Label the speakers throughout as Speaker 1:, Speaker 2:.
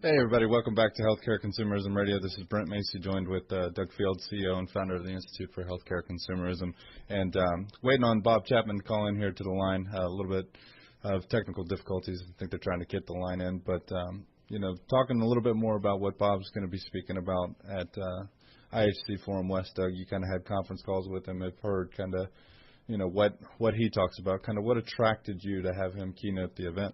Speaker 1: Hey, everybody. Welcome back to HealthCare Consumerism Radio. This is Brent Macy, joined with Doug Field, CEO and founder of the Institute for HealthCare Consumerism. And waiting on Bob Chapman to call in here to the line. A little bit of technical difficulties. I think they're trying to get the line in. But, talking a little bit more about what Bob's going to be speaking about at IHC FORUM West, Doug, you kind of had conference calls with him. I've heard kind of, what he talks about, kind of what attracted you to have him keynote the event.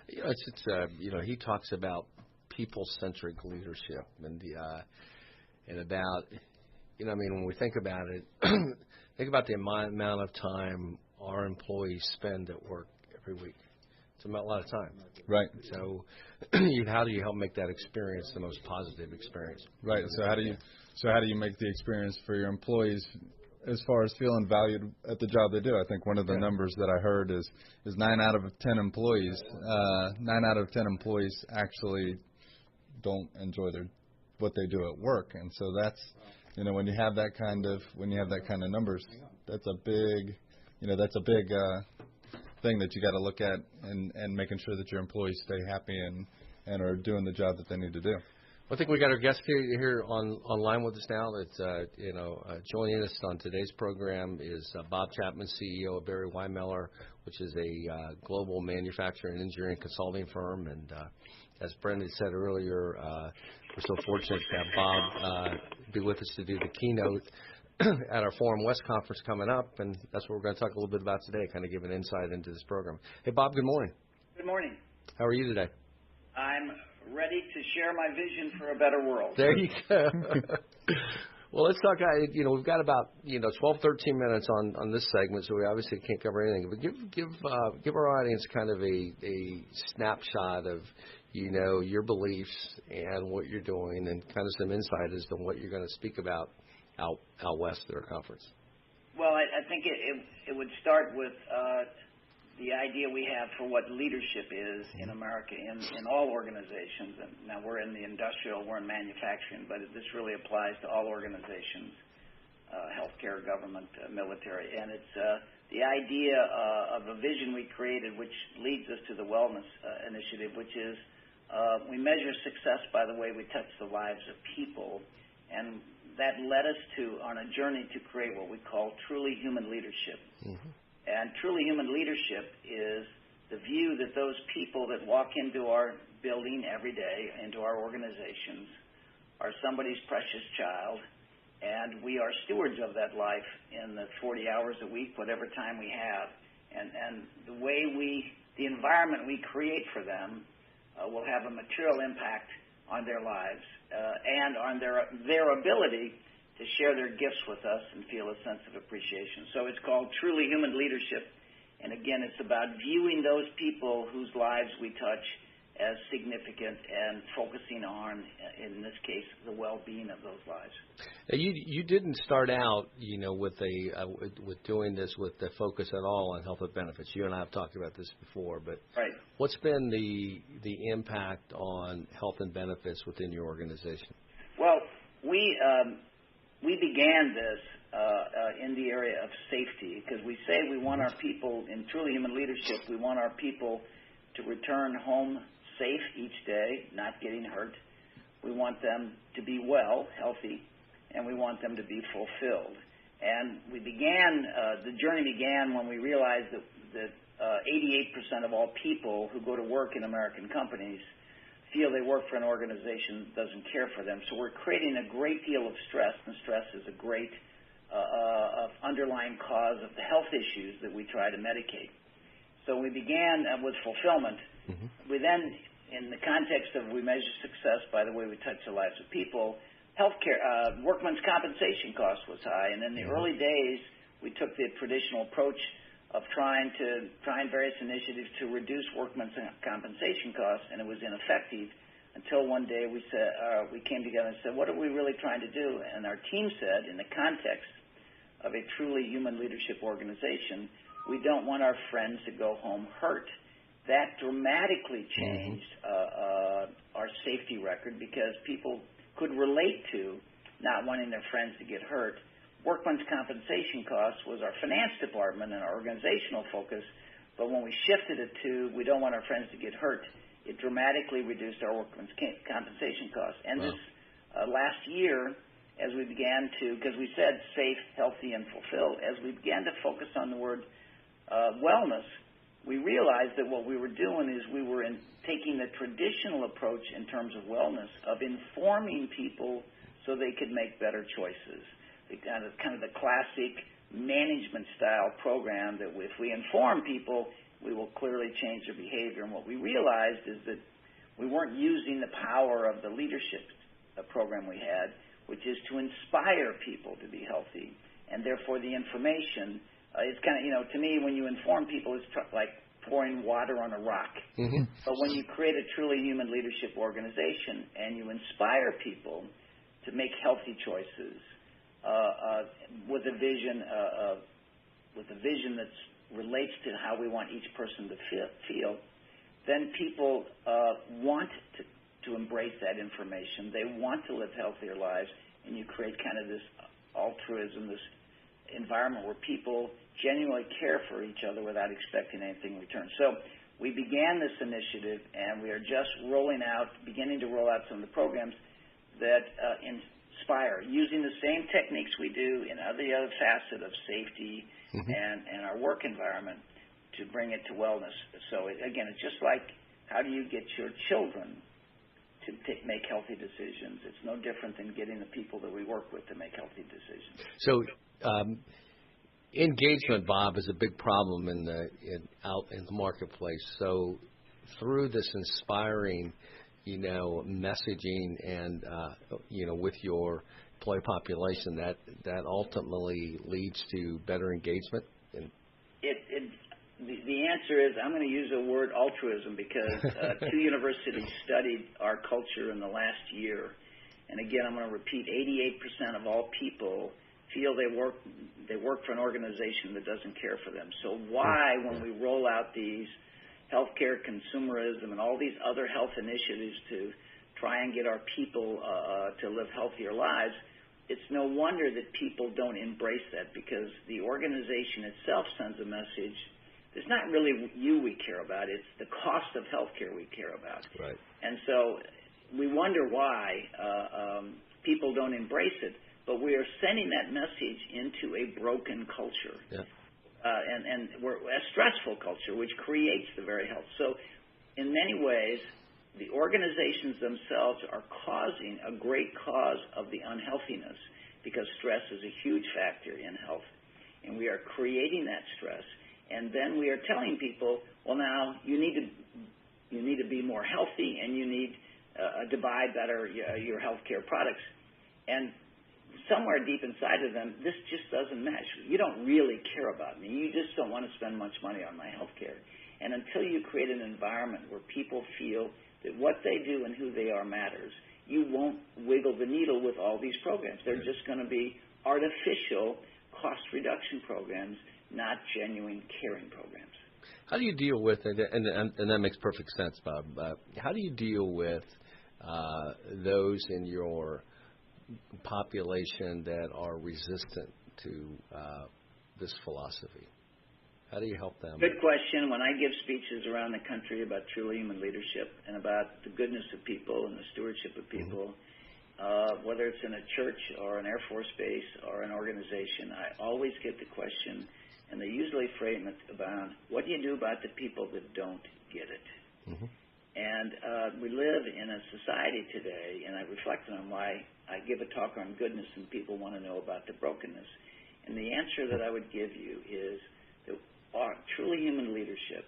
Speaker 2: He talks about people-centric leadership and about, when we think about it, think about the amount of time our employees spend at work every week. It's a lot of time.
Speaker 1: Right.
Speaker 2: So how do you help make that experience the most positive experience?
Speaker 1: Right. So how do you make the experience for your employees as far as feeling valued at the job they do? I think one of the numbers that I heard is 9 out of 10 employees actually don't enjoy what they do at work, and so that's when you have that kind of numbers, that's a big thing that you got to look at and making sure that your employees stay happy and are doing the job that they need to do.
Speaker 2: I think we got our guest here online with us now. That's joining us on today's program is Bob Chapman, CEO of Barry-Wehmiller, which is a global manufacturing and engineering consulting firm. And as Brendan said earlier, we're so fortunate to have Bob be with us to do the keynote at our FORUM West conference coming up, and that's what we're going to talk a little bit about today, kind of give an insight into this program. Hey, Bob, good morning.
Speaker 3: Good morning.
Speaker 2: How are you today?
Speaker 3: I'm ready to share my vision for a better world.
Speaker 2: There you go. Well, let's talk. We've got about 12, 13 minutes on this segment, so we obviously can't cover anything. But give our audience kind of a snapshot of your beliefs and what you're doing, and kind of some insight as to what you're going to speak about out west at our conference.
Speaker 3: Well, I think it would start with the idea we have for what leadership is in America, in all organizations. And now we're in the industrial, we're in manufacturing, but this really applies to all organizations, healthcare, government, military. And it's the idea of a vision we created, which leads us to the wellness initiative, which is we measure success by the way we touch the lives of people. And that led us on a journey to create what we call truly human leadership. Mm-hmm. And truly human leadership is the view that those people that walk into our building every day, into our organizations, are somebody's precious child, and we are stewards of that life in the 40 hours a week, whatever time we have. And the way the environment we create for them will have a material impact on their lives and on their ability to share their gifts with us and feel a sense of appreciation. So it's called Truly Human Leadership. And again, it's about viewing those people whose lives we touch as significant and focusing on, in this case, the well-being of those lives.
Speaker 2: Now, you didn't start out, with doing this with the focus at all on health and benefits. You and I have talked about this before, but
Speaker 3: right.
Speaker 2: What's been the impact on health and benefits within your organization?
Speaker 3: Well, we began this in the area of safety, because we say we want our people, in Truly Human Leadership, we want our people to return home safe each day, not getting hurt. We want them to be well, healthy, and we want them to be fulfilled. And the journey began when we realized that 88% of all people who go to work in American companies feel they work for an organization that doesn't care for them. So we're creating a great deal of stress, and stress is a great underlying cause of the health issues that we try to medicate. So we began with fulfillment. Mm-hmm. We then, in the context of we measure success by the way we touch the lives of people, healthcare, workman's compensation cost was high. And in the early days, we took the traditional approach of trying various initiatives to reduce workman's compensation costs, and it was ineffective until one day we came together and said, what are we really trying to do? And our team said, in the context of a truly human leadership organization, we don't want our friends to go home hurt. That dramatically changed our safety record, because people could relate to not wanting their friends to get hurt. Workman's compensation costs was our finance department and our organizational focus, but when we shifted it to we don't want our friends to get hurt, it dramatically reduced our workmen's compensation costs. And this last year, as we began to, because we said safe, healthy, and fulfilled, as we began to focus on the word wellness, we realized that what we were doing is we were taking the traditional approach in terms of wellness of informing people so they could make better choices. The kind of the classic management style program that if we inform people, we will clearly change their behavior. And what we realized is that we weren't using the power of the leadership program we had, which is to inspire people to be healthy. And therefore the information is kind of, to me, when you inform people, it's like pouring water on a rock. Mm-hmm. But when you create a truly human leadership organization and you inspire people to make healthy choices with a vision that relates to how we want each person to feel, then people want to embrace that information. They want to live healthier lives, and you create kind of this altruism, this environment where people genuinely care for each other without expecting anything in return. So we began this initiative, and we are just beginning to roll out some of the programs that inspire, using the same techniques we do in the other facet of safety and our work environment to bring it to wellness. So, again, it's just like how do you get your children to make healthy decisions? It's no different than getting the people that we work with to make healthy decisions.
Speaker 2: So engagement, Bob, is a big problem out in the marketplace. So through this inspiring, messaging and, with your employee population, that ultimately leads to better engagement?
Speaker 3: The answer is I'm going to use the word altruism because two universities studied our culture in the last year. And again, I'm going to repeat, 88% of all people feel they work for an organization that doesn't care for them. So why, when we roll out these HealthCare Consumerism and all these other health initiatives to try and get our people to live healthier lives, it's no wonder that people don't embrace that, because the organization itself sends a message. It's not really you we care about. It's the cost of healthcare we care about.
Speaker 2: Right. And
Speaker 3: so we wonder why people don't embrace it, but we are sending that message into a broken culture.
Speaker 2: Yeah.
Speaker 3: And we're a stressful culture, which creates the very health. So in many ways, the organizations themselves are causing a great cause of the unhealthiness, because stress is a huge factor in health. And we are creating that stress. And then we are telling people, well, now you need to be more healthy, and you need to buy better your healthcare products. And somewhere deep inside of them, this just doesn't match. You don't really care about me. You just don't want to spend much money on my healthcare. And until you create an environment where people feel that what they do and who they are matters, you won't wiggle the needle with all these programs. They're just going to be artificial cost reduction programs, not genuine caring programs.
Speaker 2: How do you deal with it? And that makes perfect sense, Bob. How do you deal with those in your population that are resistant to this philosophy? How do you help them?
Speaker 3: Good question. When I give speeches around the country about truly human leadership and about the goodness of people and the stewardship of people, whether it's in a church or an Air Force base or an organization, I always get the question, and they usually frame it about, what do you do about the people that don't get it? Mm-hmm. And we live in a society today, and I reflect on why I give a talk on goodness and people want to know about the brokenness. And the answer that I would give you is that our truly human leadership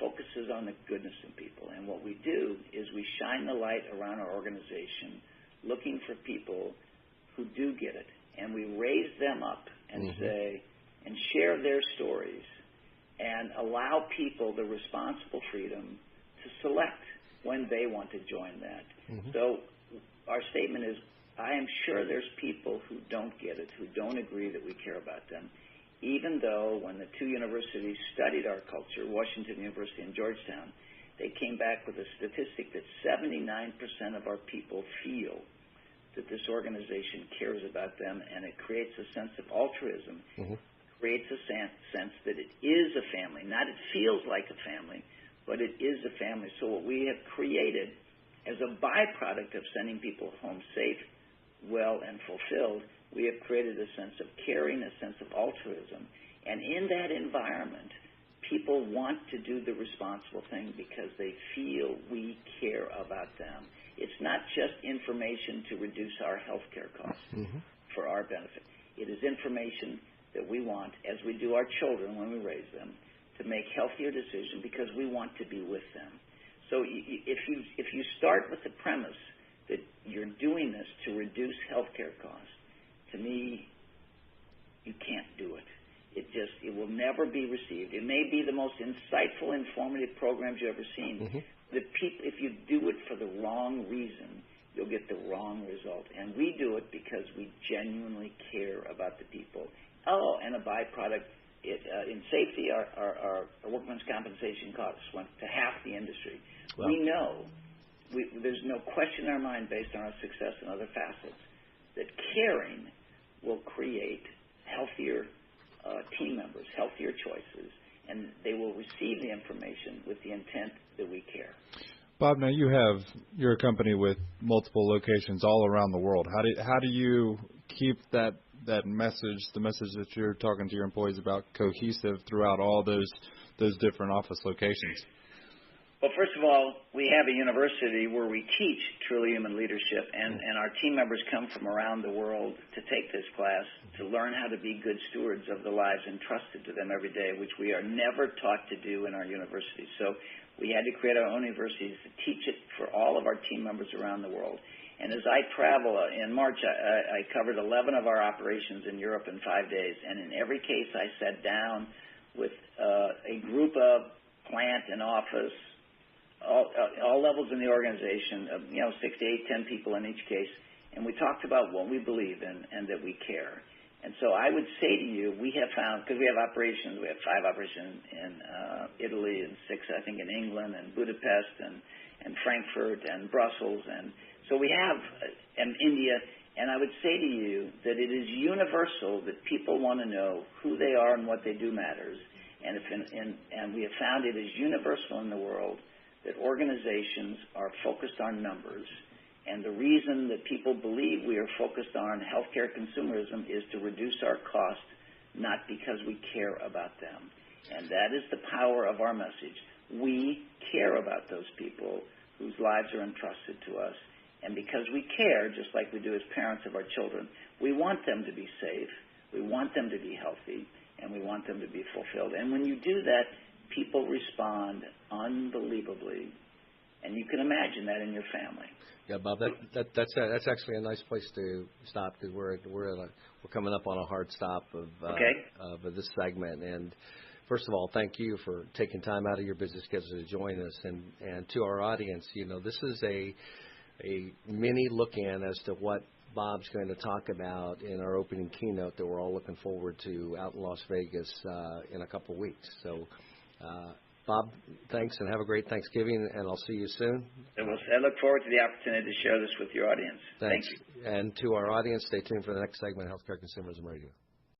Speaker 3: focuses on the goodness of people. And what we do is we shine the light around our organization looking for people who do get it. And we raise them up and say, and share their stories and allow people the responsible freedom to select when they want to join that. So our statement is, I am sure there's people who don't get it, who don't agree that we care about them, even though when the two universities studied our culture, Washington University and Georgetown, they came back with a statistic that 79% of our people feel that this organization cares about them, and it creates a sense of altruism, creates a sense that it is a family, not it feels like a family, but it is a family. So what we have created as a byproduct of sending people home safe, well, and fulfilled, we have created a sense of caring, a sense of altruism. And in that environment, people want to do the responsible thing because they feel we care about them. It's not just information to reduce our health care costs for our benefit. It is information that we want, as we do our children when we raise them, to make healthier decisions because we want to be with them. So if you start with the premise that you're doing this to reduce health care costs, to me, you can't do it. It will never be received. It may be the most insightful, informative programs you've ever seen. If you do it for the wrong reason, you'll get the wrong result. And we do it because we genuinely care about the people. Oh, and a byproduct, in safety, our workman's compensation costs went to half the industry. Well, we know, there's no question in our mind based on our success in other facets, that caring will create healthier team members, healthier choices, and they will receive the information with the intent that we care.
Speaker 1: Bob, now you're a company with multiple locations all around the world. How do you keep that message, the message that you're talking to your employees about, cohesive throughout all those different office locations?
Speaker 3: Well, first of all, we have a university where we teach truly human leadership, and our team members come from around the world to take this class to learn how to be good stewards of the lives entrusted to them every day, which we are never taught to do in our universities. So we had to create our own universities to teach it for all of our team members around the world. And as I travel, in March, I covered 11 of our operations in Europe in 5 days, and in every case I sat down with a group of plant and office, all levels in the organization, 6 to 8, 10 people in each case, and we talked about what we believe in and that we care. And so I would say to you, we have found, because we have operations, we have 5 operations in Italy and 6, I think, in England and Budapest and Frankfurt and Brussels, and so we have in India, and I would say to you that it is universal that people want to know who they are and what they do matters, and we have found it is universal in the world that organizations are focused on numbers, and the reason that people believe we are focused on healthcare consumerism is to reduce our costs, not because we care about them. And that is the power of our message. We care about those people whose lives are entrusted to us, and because we care, just like we do as parents of our children, we want them to be safe, we want them to be healthy, and we want them to be fulfilled. And when you do that, people respond unbelievably, and you can imagine that in your family.
Speaker 2: Yeah, Bob, that's actually a nice place to stop because we're coming up on a hard stop of this segment. And first of all, thank you for taking time out of your busy schedule to join us. And to our audience, this is a mini look-in as to what Bob's going to talk about in our opening keynote that we're all looking forward to out in Las Vegas in a couple weeks. So, Bob, thanks, and have a great Thanksgiving, and I'll see you soon.
Speaker 3: And I look forward to the opportunity to share this with your audience.
Speaker 2: Thanks.
Speaker 3: Thank you.
Speaker 2: And to our audience, stay tuned for the next segment of HealthCare Consumerism Radio.